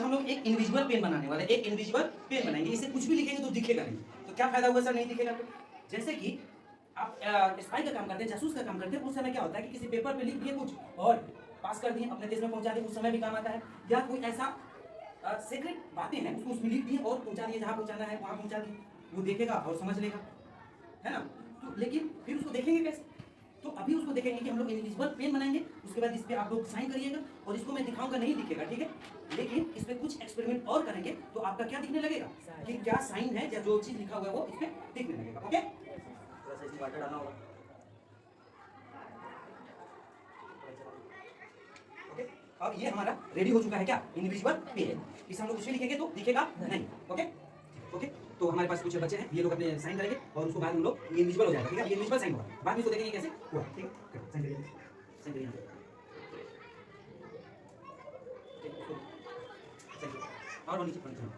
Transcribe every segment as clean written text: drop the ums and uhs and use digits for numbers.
हम लोग एक इनविजिबल पेन बनाने वाले हैं, एक इनविजिबल पेन बनाएंगे। इसे कुछ भी लिखेंगे तो दिखेगा नहीं, तो क्या फायदा होगा सर नहीं दिखेगा तो? जैसे कि आप स्पाई का काम करते हैं, जासूस का काम करते हैं, उस समय क्या होता है कि किसी पेपर पे लिख दिए कुछ और पास कर दिए, अपने देश में पहुंचा दिए, उस समय भी काम आता है। या कोई ऐसा सीक्रेट बातें हैं उसको उसमें लिख दिए और पहुंचा दिए, जहाँ पहुंचाना है वहाँ पहुंचा दिए, वो देखेगा और समझ लेगा, है ना। तो लेकिन फिर उसको देखेंगे कैसे? तो अभी उसको देखेंगे कि हम लोग इनविजिबल पेन बनाएंगे, उसके बाद इस पे आप लोग साइन करिएगा और इसको मैं दिखाऊंगा, नहीं दिखेगा, ठीक है। लेकिन इस पे कुछ एक्सपेरिमेंट और करेंगे तो आपका क्या दिखने लगेगा कि क्या साइन है या जो चीज लिखा हुआ है वो इस पे दिखने लगेगा। ओके, थोड़ा सा इसमें वाटर डालना होगा। ओके, अब ये हमारा रेडी हो चुका है क्या, इनविजिबल पेन। इसे हम लोग कुछ भी लिखेंगे तो दिखेगा नहीं। ओके ओके, तो हमारे पास कुछ बच्चे हैं, ये लोग अपने साइन करेंगे और उसको बाद में हम लोग ये इनविजिबल हो जाएगा, ठीक है। ये इनविजिबल साइन होगा, बाद में इसको देखेंगे कैसे हुआ, ठीक है। साइन करिए, साइन करिए, और नीचे साइन करिए,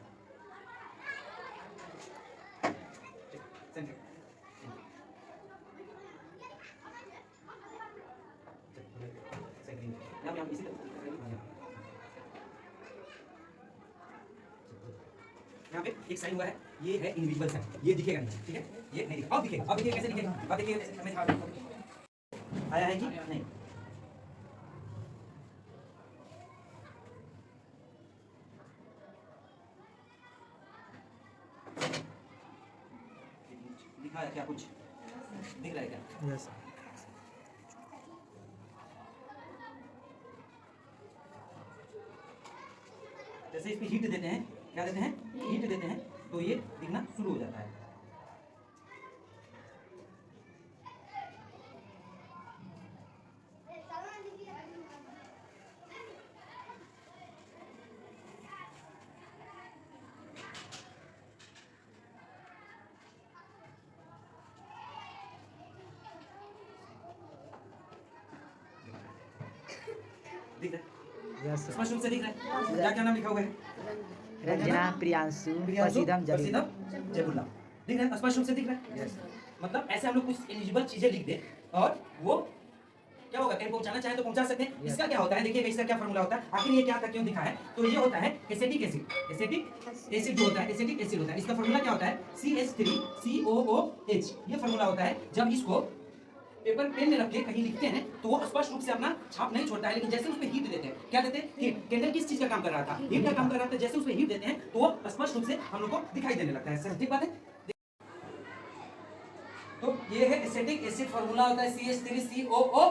यहाँ पे इसी तरह यहाँ पे एक साइन हुआ है, ये है इनविजिबल साइन, ये दिखेगा नहीं, ठीक है। ये नहीं दिखेगा, अब दिखेगा, अब देखिए कैसे दिखेगा, अब देखिए कैसे मैं आया है कि नहीं। दिखा है क्या, कुछ दिख रहा है क्या? यस। जैसे इस पे हीट देते हैं, क्या देते हैं, हीट देते हैं, तो ये दिखना शुरू हो जाता है। दिख रहा है, यस। स्पष्ट रूप से दिख रहा है। क्या क्या नाम लिखा हुआ है? रंजना, प्रियांशु, वसीदम, वसीदम, जयपुल्ला। दिख रहा है, स्पष्ट रूप से दिख रहा है। यस। मतलब ऐसे हम लोग कुछ इलिजिबल चीजें लिख दें और वो क्या होगा, कहीं पहुंचाना चाहे तो पहुंचा सकते हैं। इसका क्या होता है, देखिए इसका क्या फार्मूला होता है, आखिर ये क्या था, क्यों दिखा है, तो ये होता है एसिटिक एसिड। एसिटिक एसिड जो होता है, एसिटिक एसिड होता है, इसका फार्मूला क्या होता है, CH3COOH। ये फार्मूला होता है, जब इसको पेपर पेन में रख के कहीं लिखते हैं तो वो स्पष्ट रूप से अपना छाप नहीं छोड़ता है, लेकिन जैसे उस पे हीट देते हैं, क्या देते हैं, हीट। कैंडल किस चीज का काम कर रहा था, हीट का काम कर रहा था, जैसे उस पे हीट देते हैं तो वो स्पष्ट रूप से हम लोग को दिखाई देने लगता है। सर ठीक बात है। तो ये है एसिटिक एसिड, फार्मूला होता है CH3COOH।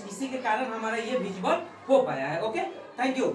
इसी के कारण हमारा ये विजिबल हो पाया है। Okay, thank you.